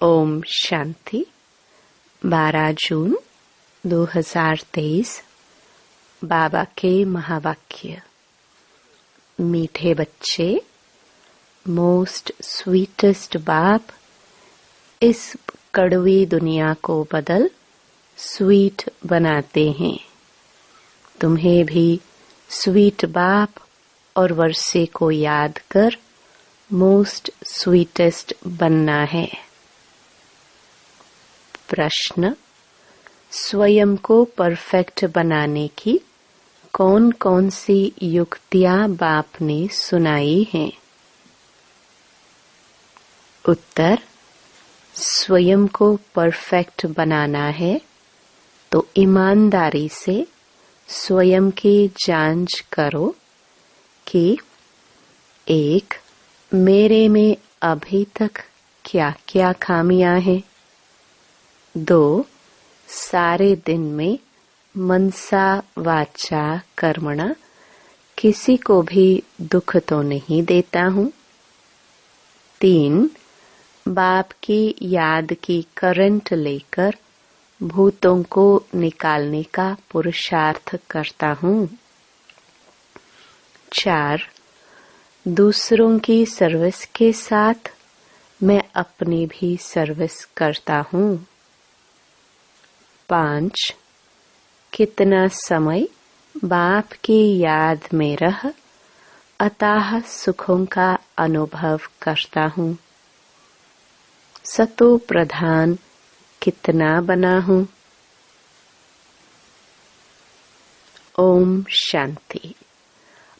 ओम शांति। 12 जून 2023। बाबा के महावाक्य। मीठे बच्चे, मोस्ट स्वीटेस्ट बाप इस कड़वी दुनिया को बदल स्वीट बनाते हैं। तुम्हें भी स्वीट बाप और वर्षे को याद कर मोस्ट स्वीटेस्ट बनना है। प्रश्न: स्वयं को परफेक्ट बनाने की कौन कौन सी युक्तियां बाप ने सुनाई हैं? उत्तर: स्वयं को परफेक्ट बनाना है तो ईमानदारी से स्वयं की जांच करो कि 1. मेरे में अभी तक क्या क्या खामियां हैं। 2. सारे दिन में मनसा वाचा कर्मणा किसी को भी दुख तो नहीं देता हूँ। 3. बाप की याद की करंट लेकर भूतों को निकालने का पुरुषार्थ करता हूँ। 4. दूसरों की सर्विस के साथ मैं अपनी भी सर्विस करता हूँ। 5. कितना समय बाप की याद में रह अथाह सुखों का अनुभव करता हूँ। सतो प्रधान कितना बना हूँ। ओम शांति।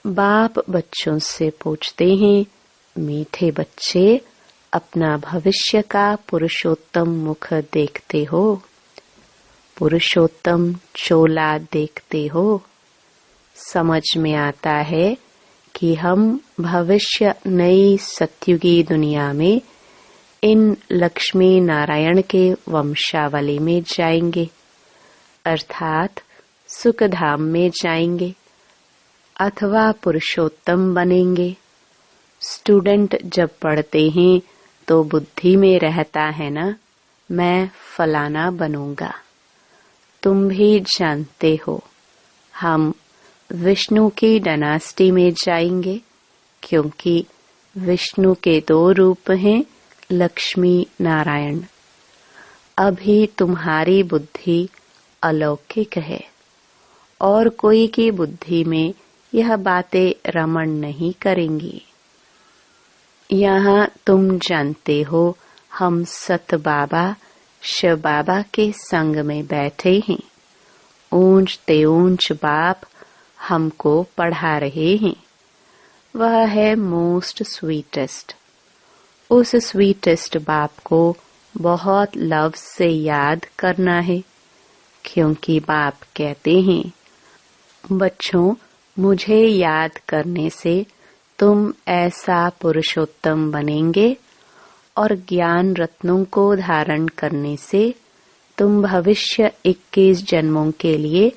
बाप बच्चों से पूछते हैं, मीठे बच्चे, अपना भविष्य का पुरुषोत्तम मुख देखते हो? पुरुषोत्तम चोला देखते हो? समझ में आता है कि हम भविष्य नई सत्युगी दुनिया में इन लक्ष्मी नारायण के वंशावली में जाएंगे, अर्थात सुखधाम में जाएंगे अथवा पुरुषोत्तम बनेंगे। स्टूडेंट जब पढ़ते हैं तो बुद्धि में रहता है ना, मैं फलाना बनूंगा। तुम भी जानते हो हम विष्णु की डायनेस्टी में जाएंगे, क्योंकि विष्णु के 2 रूप हैं, लक्ष्मी नारायण। अभी तुम्हारी बुद्धि अलौकिक है और कोई की बुद्धि में यह बातें रमण नहीं करेंगी। यहाँ तुम जानते हो हम सत बाबा शिव बाबा के संग में बैठे हैं। ऊंच ते ऊंच बाप हमको पढ़ा रहे हैं। वह है मोस्ट स्वीटेस्ट। उस स्वीटेस्ट बाप को बहुत लव से याद करना है, क्योंकि बाप कहते हैं, बच्चों, मुझे याद करने से तुम ऐसा पुरुषोत्तम बनेंगे और ज्ञान रत्नों को धारण करने से तुम भविष्य 21 जन्मों के लिए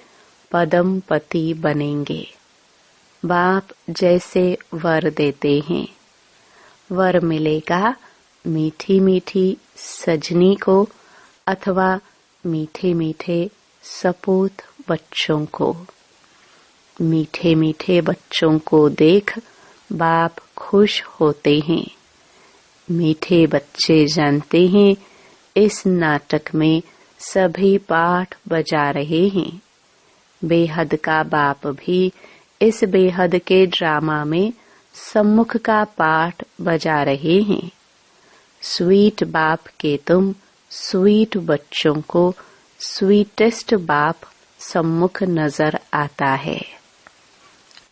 पदम पति बनेंगे। बाप जैसे वर देते हैं, वर मिलेगा मीठी मीठी सजनी को अथवा मीठे मीठे सपूत बच्चों को। मीठे मीठे बच्चों को देख बाप खुश होते हैं। मीठे बच्चे जानते हैं इस नाटक में सभी पाठ बजा रहे हैं। बेहद का बाप भी इस बेहद के ड्रामा में सम्मुख का पाठ बजा रहे हैं। स्वीट बाप के तुम स्वीट बच्चों को स्वीटेस्ट बाप सम्मुख नजर आता है।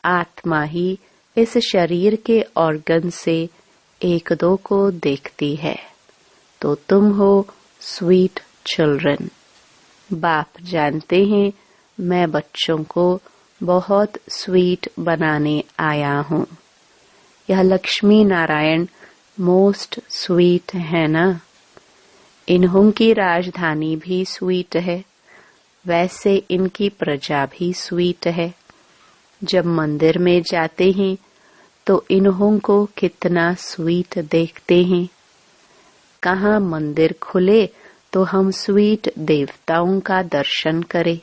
आत्मा ही इस शरीर के ऑर्गन से 1-2 को देखती है, तो तुम हो स्वीट चिल्ड्रन। बाप जानते हैं मैं बच्चों को बहुत स्वीट बनाने आया हूँ। यह लक्ष्मी नारायण मोस्ट स्वीट है ना। इन्हों की राजधानी भी स्वीट है, वैसे इनकी प्रजा भी स्वीट है। जब मंदिर में जाते हैं तो इन्हों को कितना स्वीट देखते हैं। कहाँ मंदिर खुले तो हम स्वीट देवताओं का दर्शन करें।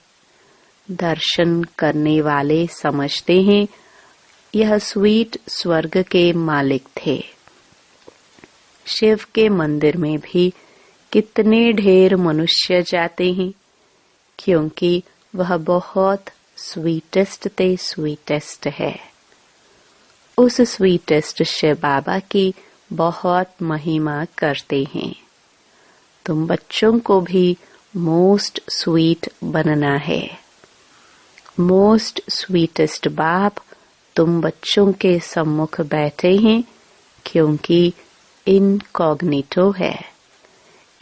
दर्शन करने वाले समझते हैं यह स्वीट स्वर्ग के मालिक थे। शिव के मंदिर में भी कितने ढेर मनुष्य जाते हैं, क्योंकि वह बहुत स्वीटेस्ट ते स्वीटेस्ट है। उस स्वीटेस्ट शिव बाबा की बहुत महिमा करते हैं। तुम बच्चों को भी मोस्ट स्वीट बनना है। मोस्ट स्वीटेस्ट बाप तुम बच्चों के सम्मुख बैठे हैं, क्योंकि इनकॉग्निटो है।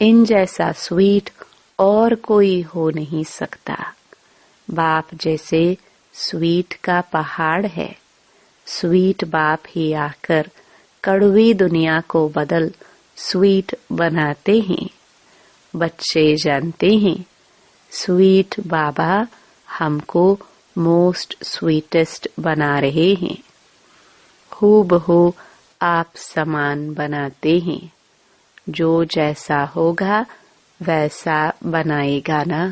इन जैसा स्वीट और कोई हो नहीं सकता। बाप जैसे स्वीट का पहाड़ है। स्वीट बाप ही आकर कड़वी दुनिया को बदल स्वीट बनाते हैं। बच्चे जानते हैं स्वीट बाबा हमको मोस्ट स्वीटेस्ट बना रहे हैं। हूबहू आप समान बनाते हैं। जो जैसा होगा वैसा बनाएगा ना।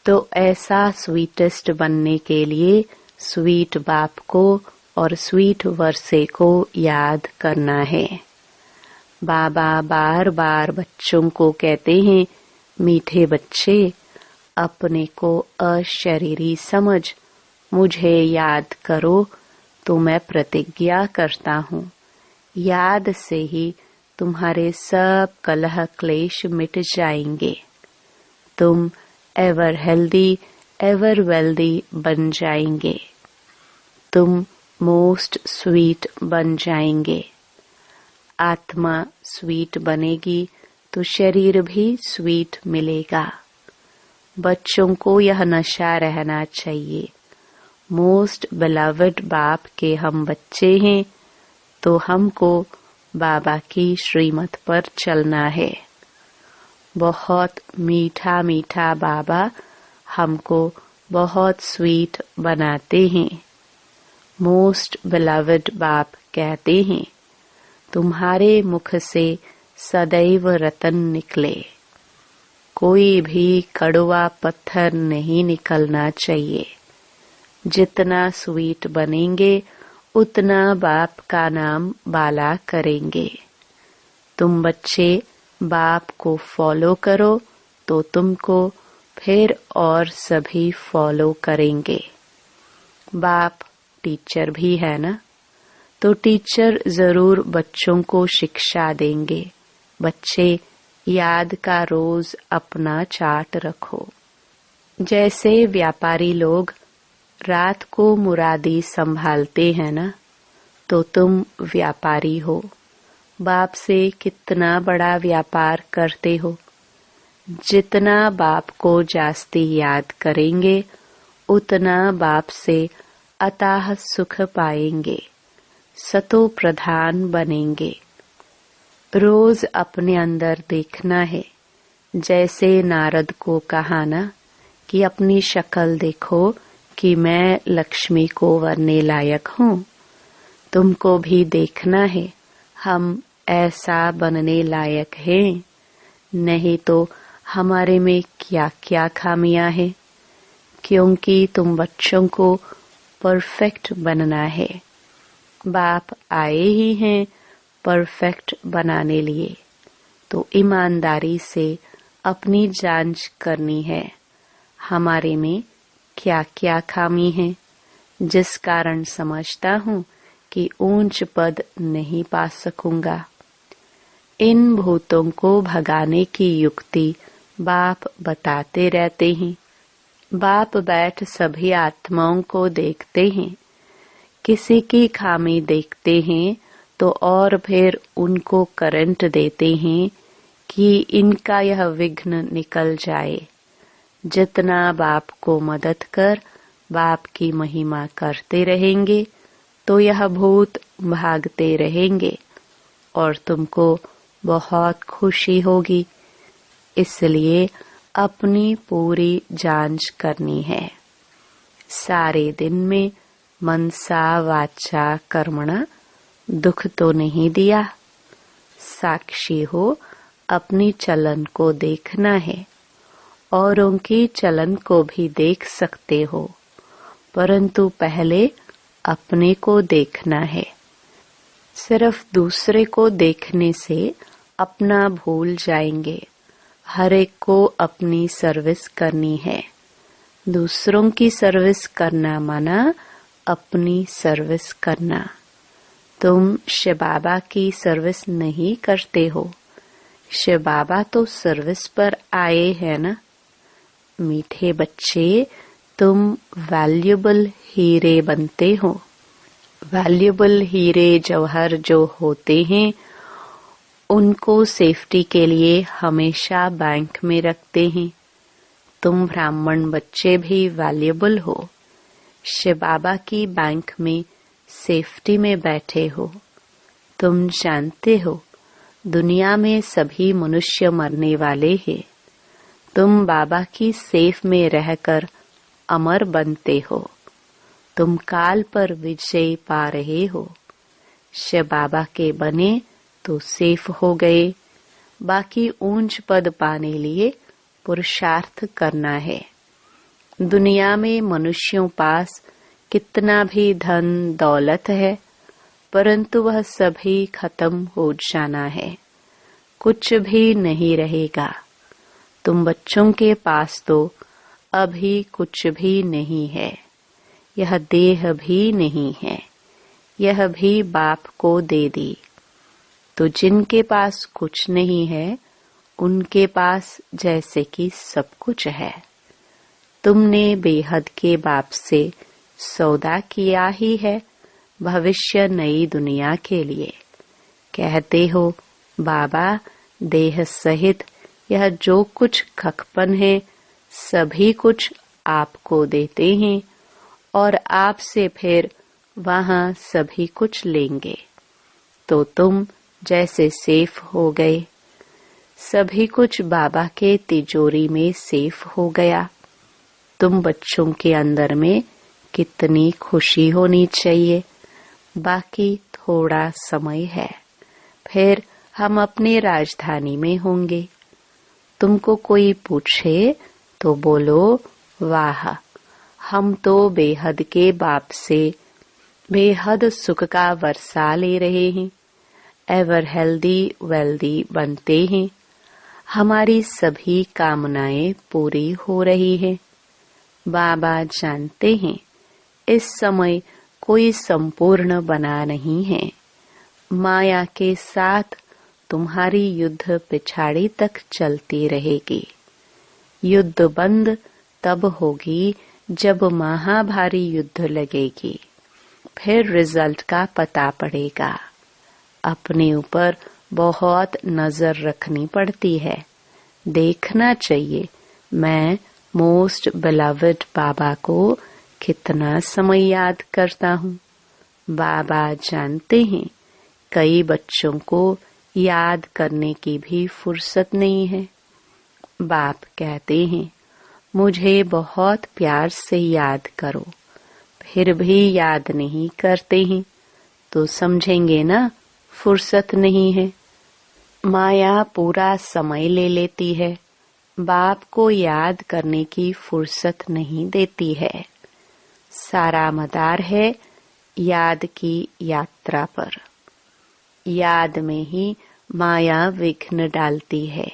तो ऐसा स्वीटेस्ट बनने के लिए स्वीट बाप को और स्वीट वर्षे को याद करना है। बाबा बार बार बच्चों को कहते हैं, मीठे बच्चे, अपने को अशरीरी समझ मुझे याद करो तो मैं प्रतिज्ञा करता हूँ याद से ही तुम्हारे सब कलह क्लेश मिट जाएंगे। तुम एवर हेल्दी एवर वेल्दी बन जाएंगे। तुम मोस्ट स्वीट बन जाएंगे। आत्मा स्वीट बनेगी तो शरीर भी स्वीट मिलेगा। बच्चों को यह नशा रहना चाहिए। मोस्ट बिलवड बाप के हम बच्चे हैं, तो हमको बाबा की श्रीमत पर चलना है। बहुत मीठा मीठा बाबा हमको बहुत स्वीट बनाते हैं। मोस्ट बिलवड बाप कहते हैं, तुम्हारे मुख से सदैव रतन निकले। कोई भी कड़वा पत्थर नहीं निकलना चाहिए। जितना स्वीट बनेंगे उतना बाप का नाम बाला करेंगे। तुम बच्चे बाप को फॉलो करो तो तुमको फिर और सभी फॉलो करेंगे। बाप टीचर भी है ना, तो टीचर जरूर बच्चों को शिक्षा देंगे। बच्चे याद का रोज अपना चार्ट रखो। जैसे व्यापारी लोग रात को मुरादी संभालते हैं ना, तो तुम व्यापारी हो। बाप से कितना बड़ा व्यापार करते हो। जितना बाप को जास्ती याद करेंगे उतना बाप से अताह सुख पाएंगे। सतो प्रधान बनेंगे। रोज अपने अंदर देखना है। जैसे नारद को कहा ना कि अपनी शक्ल देखो कि मैं लक्ष्मी को वरने लायक हूँ। तुमको भी देखना है हम ऐसा बनने लायक हैं, नहीं तो हमारे में क्या क्या खामियां हैं। क्योंकि तुम बच्चों को परफेक्ट बनना है। बाप आए ही हैं परफेक्ट बनाने लिए, तो ईमानदारी से अपनी जांच करनी है हमारे में क्या क्या खामी है, जिस कारण समझता हूँ कि ऊंच पद नहीं पा सकूंगा। इन भूतों को भगाने की युक्ति बाप बताते रहते हैं। बाप बैठ सभी आत्माओं को देखते हैं। किसी की खामी देखते हैं तो और फिर उनको करंट देते हैं कि इनका यह विघ्न निकल जाए। जितना बाप को मदद कर बाप की महिमा करते रहेंगे तो यह भूत भागते रहेंगे और तुमको बहुत खुशी होगी। इसलिए अपनी पूरी जांच करनी है। सारे दिन में मनसा वाचा कर्मणा दुख तो नहीं दिया। साक्षी हो, अपनी चलन को देखना है। औरों की चलन को भी देख सकते हो, परंतु पहले अपने को देखना है। सिर्फ दूसरे को देखने से अपना भूल जाएंगे। हर एक को अपनी सर्विस करनी है। दूसरों की सर्विस करना माना अपनी सर्विस करना। तुम शिव बाबा की सर्विस नहीं करते हो। शिव बाबा तो सर्विस पर आए हैं ना। मीठे बच्चे, तुम वैल्यूएबल हीरे बनते हो। वैल्यूएबल हीरे जौहर जो होते हैं, उनको सेफ्टी के लिए हमेशा बैंक में रखते हैं। तुम ब्राह्मण बच्चे भी वैल्यूएबल हो। शिव बाबा की बैंक में सेफ्टी में बैठे हो। तुम जानते हो दुनिया में सभी मनुष्य मरने वाले हैं। तुम बाबा की सेफ में रहकर अमर बनते हो। तुम काल पर विजय पा रहे हो। शिव बाबा के बने तो सेफ हो गए। बाकी ऊंच पद पाने लिए पुरुषार्थ करना है। दुनिया में मनुष्यों पास कितना भी धन दौलत है, परंतु वह सभी खत्म हो जाना है। कुछ भी नहीं रहेगा। तुम बच्चों के पास तो अभी कुछ भी नहीं है। यह देह भी नहीं है। यह भी बाप को दे दी। तो जिनके पास कुछ नहीं है, उनके पास जैसे कि सब कुछ है। तुमने बेहद के बाप से सौदा किया ही है, भविष्य नई दुनिया के लिए। कहते हो बाबा, देह सहित यह जो कुछ खकपन है, सभी कुछ आपको देते हैं और आपसे फिर वहां सभी कुछ लेंगे। तो तुम जैसे सेफ हो गए, सभी कुछ बाबा के तिजोरी में सेफ हो गया। तुम बच्चों के अंदर में कितनी खुशी होनी चाहिए। बाकी थोड़ा समय है, फिर हम अपनी राजधानी में होंगे। तुमको कोई पूछे तो बोलो, वाह, हम तो बेहद के बाप से बेहद सुख का वर्षा ले रहे हैं। एवर हेल्दी वेल्दी बनते हैं। हमारी सभी कामनाएं पूरी हो रही हैं। बाबा जानते हैं इस समय कोई संपूर्ण बना नहीं है। माया के साथ तुम्हारी युद्ध पिछाड़ी तक चलती रहेगी। युद्ध बंद तब होगी जब महाभारी युद्ध लगेगी। फिर रिजल्ट का पता पड़ेगा। अपने ऊपर बहुत नजर रखनी पड़ती है। देखना चाहिए मैं मोस्ट बिलवड बाबा को कितना समय याद करता हूँ। बाबा जानते हैं कई बच्चों को याद करने की भी फुर्सत नहीं है। बाप कहते हैं मुझे बहुत प्यार से याद करो, फिर भी याद नहीं करते हैं तो समझेंगे ना फुर्सत नहीं है। माया पूरा समय ले लेती है। बाप को याद करने की फुर्सत नहीं देती है। सारा मदार है याद की यात्रा पर। याद में ही माया विघ्न डालती है,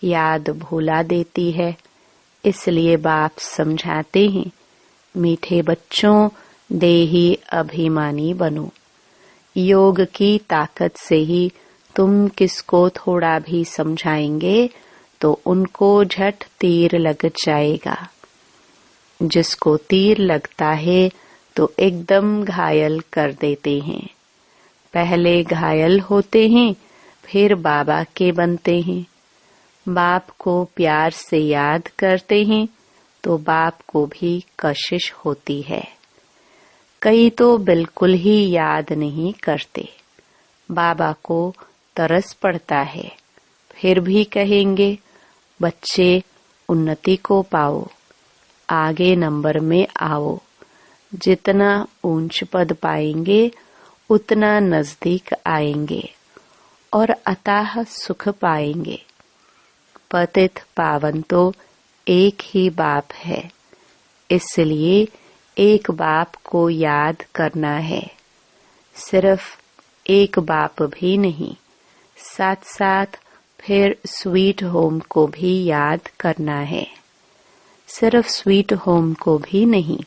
याद भुला देती है। इसलिए बाप समझाते हैं, मीठे बच्चों, देही अभिमानी बनो। योग की ताकत से ही तुम किसको थोड़ा भी समझाएंगे तो उनको झट तीर लग जाएगा। जिसको तीर लगता है तो एकदम घायल कर देते हैं। पहले घायल होते हैं, फिर बाबा के बनते हैं। बाप को प्यार से याद करते हैं तो बाप को भी कशिश होती है। कई तो बिल्कुल ही याद नहीं करते। बाबा को तरस पड़ता है, फिर भी कहेंगे बच्चे उन्नति को पाओ, आगे नंबर में आओ। जितना ऊंच पद पाएंगे उतना नजदीक आएंगे और अथाह सुख पाएंगे। पतित पावन तो एक ही बाप है, इसलिए एक बाप को याद करना है। सिर्फ एक बाप भी नहीं, साथ साथ फिर स्वीट होम को भी याद करना है। सिर्फ स्वीट होम को भी नहीं,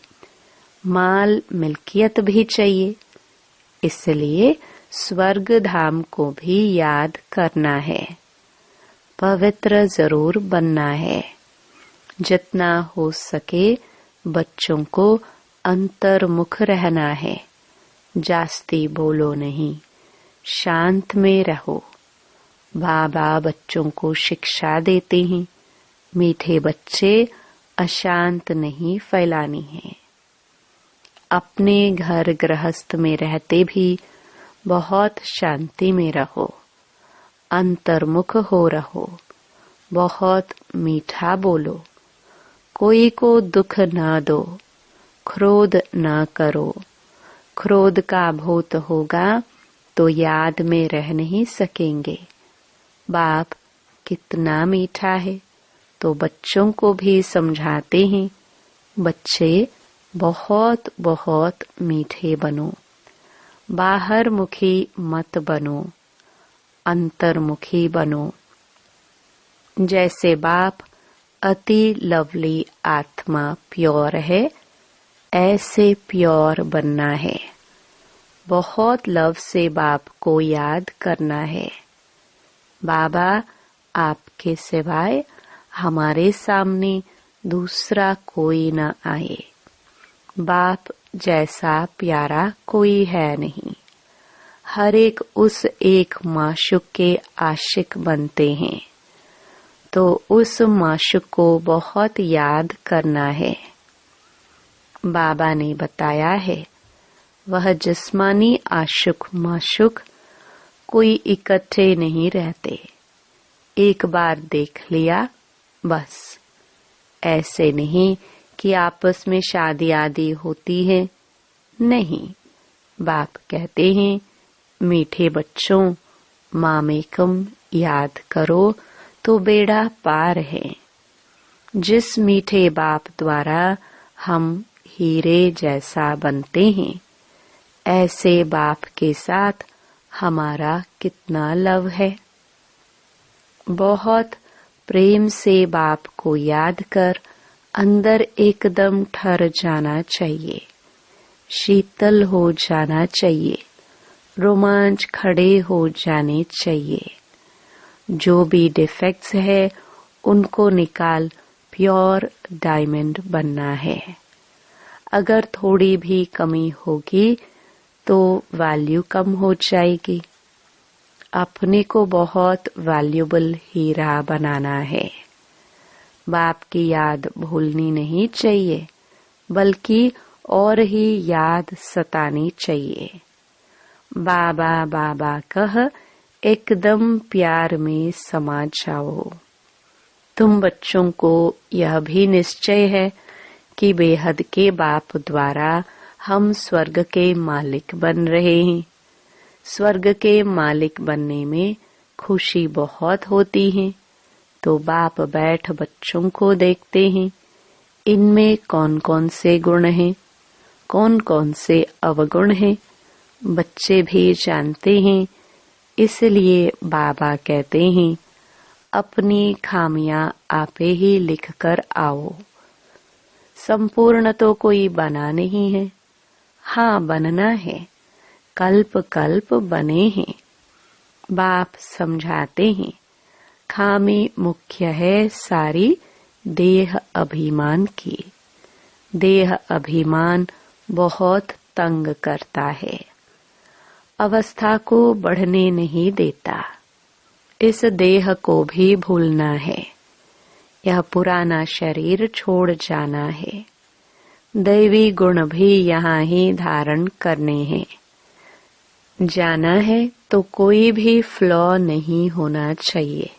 माल मिल्कियत भी चाहिए, इसलिए स्वर्ग धाम को भी याद करना है। पवित्र जरूर बनना है। जितना हो सके बच्चों को अंतर्मुख रहना है। जास्ती बोलो नहीं, शांत में रहो। बाबा बच्चों को शिक्षा देते हैं, मीठे बच्चे अशांत नहीं फैलानी है। अपने घर गृहस्थ में रहते भी बहुत शांति में रहो, अंतर्मुख हो रहो, बहुत मीठा बोलो, कोई को दुख न दो, क्रोध न करो। क्रोध का भूत होगा तो याद में रह नहीं सकेंगे। बाप कितना मीठा है, तो बच्चों को भी समझाते हैं, बच्चे बहुत बहुत मीठे बनो, बाहर मुखी मत बनो, अंतर्मुखी बनो। जैसे बाप अति लवली आत्मा प्योर है, ऐसे प्योर बनना है। बहुत लव से बाप को याद करना है। बाबा आपके सिवाय हमारे सामने दूसरा कोई न आए। बाप जैसा प्यारा कोई है नहीं। हर एक उस एक माशूक के आशिक बनते हैं, तो उस माशूक को बहुत याद करना है। बाबा ने बताया है, वह जिस्मानी आशिक माशूक कोई इकट्ठे नहीं रहते। एक बार देख लिया बस। ऐसे नहीं कि आपस में शादी आदि होती है, नहीं। बाप कहते हैं, मीठे बच्चों, मामेकम याद करो तो बेड़ा पार है। जिस मीठे बाप द्वारा हम हीरे जैसा बनते हैं, ऐसे बाप के साथ हमारा कितना लव है। बहुत प्रेम से बाप को याद कर अंदर एकदम ठहर जाना चाहिए, शीतल हो जाना चाहिए, रोमांच खड़े हो जाने चाहिए। जो भी डिफेक्ट्स है उनको निकाल प्योर डायमंड बनना है। अगर थोड़ी भी कमी होगी तो वैल्यू कम हो जाएगी। अपने को बहुत वैल्यूबल हीरा बनाना है। बाप की याद भूलनी नहीं चाहिए, बल्कि और ही याद सतानी चाहिए। बाबा बाबा कह एकदम प्यार में समा जाओ। तुम बच्चों को यह भी निश्चय है कि बेहद के बाप द्वारा हम स्वर्ग के मालिक बन रहे हैं। स्वर्ग के मालिक बनने में खुशी बहुत होती है। तो बाप बैठ बच्चों को देखते हैं, इनमें कौन कौन से गुण हैं, कौन कौन से अवगुण हैं, बच्चे भी जानते हैं। इसलिए बाबा कहते हैं, अपनी खामियां आपे ही लिख कर आओ। संपूर्ण तो कोई बना नहीं है, हाँ बनना है, कल्प कल्प बने हैं। बाप समझाते हैं, खामी मुख्य है सारी देह अभिमान की। देह अभिमान बहुत तंग करता है, अवस्था को बढ़ने नहीं देता। इस देह को भी भूलना है, यह पुराना शरीर छोड़ जाना है। दैवी गुण भी यहाँ ही धारण करने हैं। जाना है तो कोई भी फ्लॉ नहीं होना चाहिए।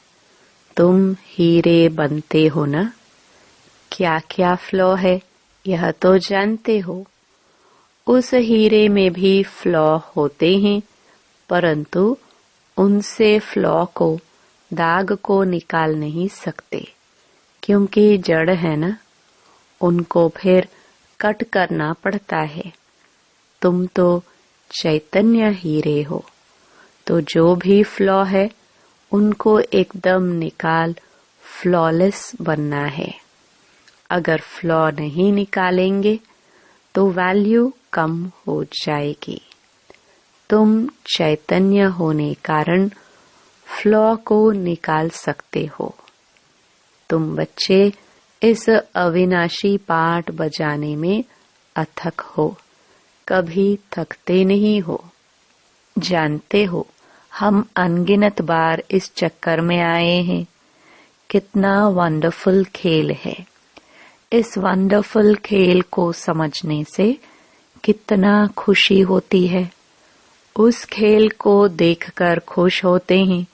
तुम हीरे बनते हो ना, क्या क्या फ्लॉ है यह तो जानते हो। उस हीरे में भी फ्लॉ होते हैं, परंतु उनसे फ्लॉ को, दाग को निकाल नहीं सकते, क्योंकि जड़ है ना, उनको फिर कट करना पड़ता है। तुम तो चैतन्य हीरे हो, तो जो भी फ्लॉ है उनको एकदम निकाल फ्लॉलेस बनना है। अगर फ्लॉ नहीं निकालेंगे तो वैल्यू कम हो जाएगी। तुम चैतन्य होने कारण फ्लॉ को निकाल सकते हो। तुम बच्चे इस अविनाशी पाठ बजाने में अथक हो, कभी थकते नहीं हो। जानते हो, हम अनगिनत बार इस चक्कर में आए हैं। कितना वंडरफुल खेल है। इस वंडरफुल खेल को समझने से कितना खुशी होती है। उस खेल को देखकर खुश होते हैं,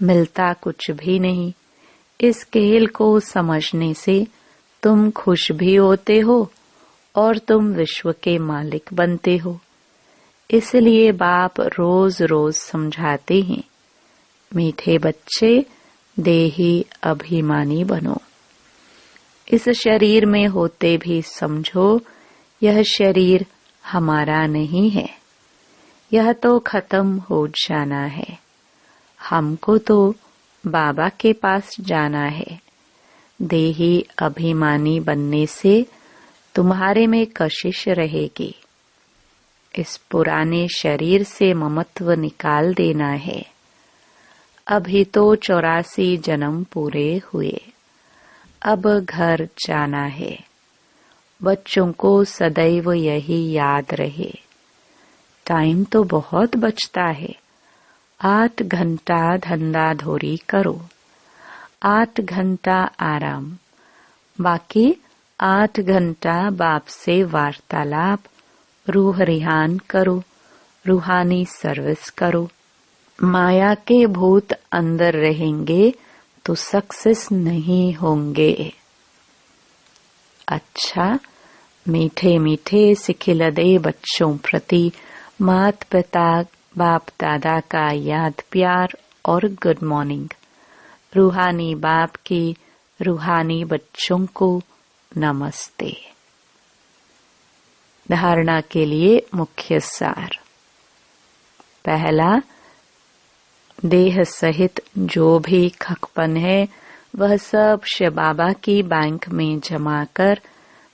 मिलता कुछ भी नहीं। इस खेल को समझने से तुम खुश भी होते हो और तुम विश्व के मालिक बनते हो। इसलिए बाप रोज रोज समझाते हैं, मीठे बच्चे देही अभिमानी बनो। इस शरीर में होते भी समझो यह शरीर हमारा नहीं है, यह तो खत्म हो जाना है। हमको तो बाबा के पास जाना है। देही अभिमानी बनने से तुम्हारे में कशिश रहेगी। इस पुराने शरीर से ममत्व निकाल देना है। अभी तो 84 जन्म पूरे हुए, अब घर जाना है। बच्चों को सदैव यही याद रहे, टाइम तो बहुत बचता है। 8 घंटा धंधा धोरी करो, 8 घंटा आराम, बाकी 8 घंटा बाप से वार्तालाप, रूह रिहान करो, रूहानी सर्विस करो। माया के भूत अंदर रहेंगे तो सक्सेस नहीं होंगे। अच्छा, मीठे मीठे सिखिलदे बच्चों प्रति मात पिता बाप दादा का याद प्यार और गुड मॉर्निंग। रूहानी बाप की रूहानी बच्चों को नमस्ते। धारणा के लिए मुख्य सार। पहला, देह सहित जो भी खकपन है वह सब शिव बाबा की बैंक में जमा कर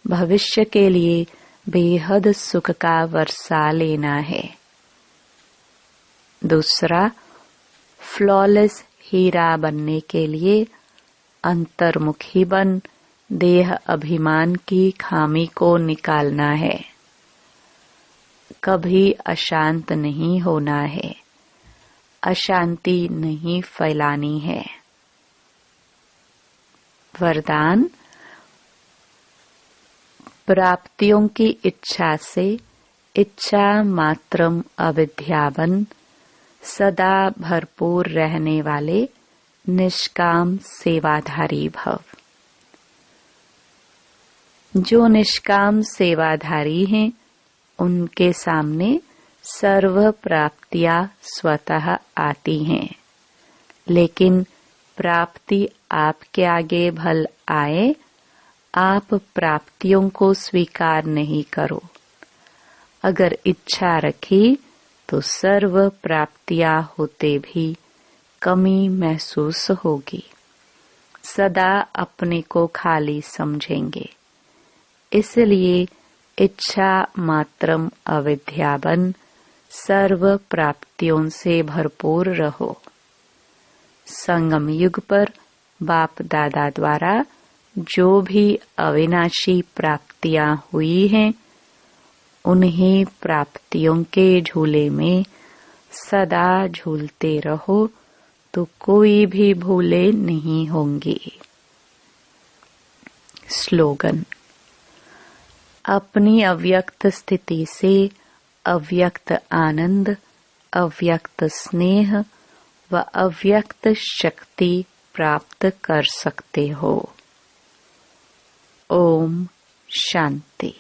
भविष्य के लिए बेहद सुख का वर्षा लेना है। दूसरा, फ्लॉलेस हीरा बनने के लिए अंतर्मुखी बन देह अभिमान की खामी को निकालना है। कभी अशांत नहीं होना है, अशांति नहीं फैलानी है। वरदान, प्राप्तियों की इच्छा से इच्छा मात्रम अविद्यावन सदा भरपूर रहने वाले निष्काम सेवाधारी भव। जो निष्काम सेवाधारी हैं उनके सामने सर्व प्राप्तियां स्वतः आती हैं, लेकिन प्राप्ति आपके आगे भल आए, आप प्राप्तियों को स्वीकार नहीं करो। अगर इच्छा रखी तो सर्व प्राप्तियां होते भी कमी महसूस होगी। सदा अपने को खाली समझेंगे। इसलिए इच्छा मात्रम अविद्यावन सर्व प्राप्तियों से भरपूर रहो। संगम युग पर बाप दादा द्वारा जो भी अविनाशी प्राप्तियां हुई हैं, उन्हीं प्राप्तियों के झूले में सदा झूलते रहो तो कोई भी भूले नहीं होंगी। स्लोगन, अपनी अव्यक्त स्थिति से अव्यक्त आनंद, अव्यक्त स्नेह व अव्यक्त शक्ति प्राप्त कर सकते हो। ओम शांति।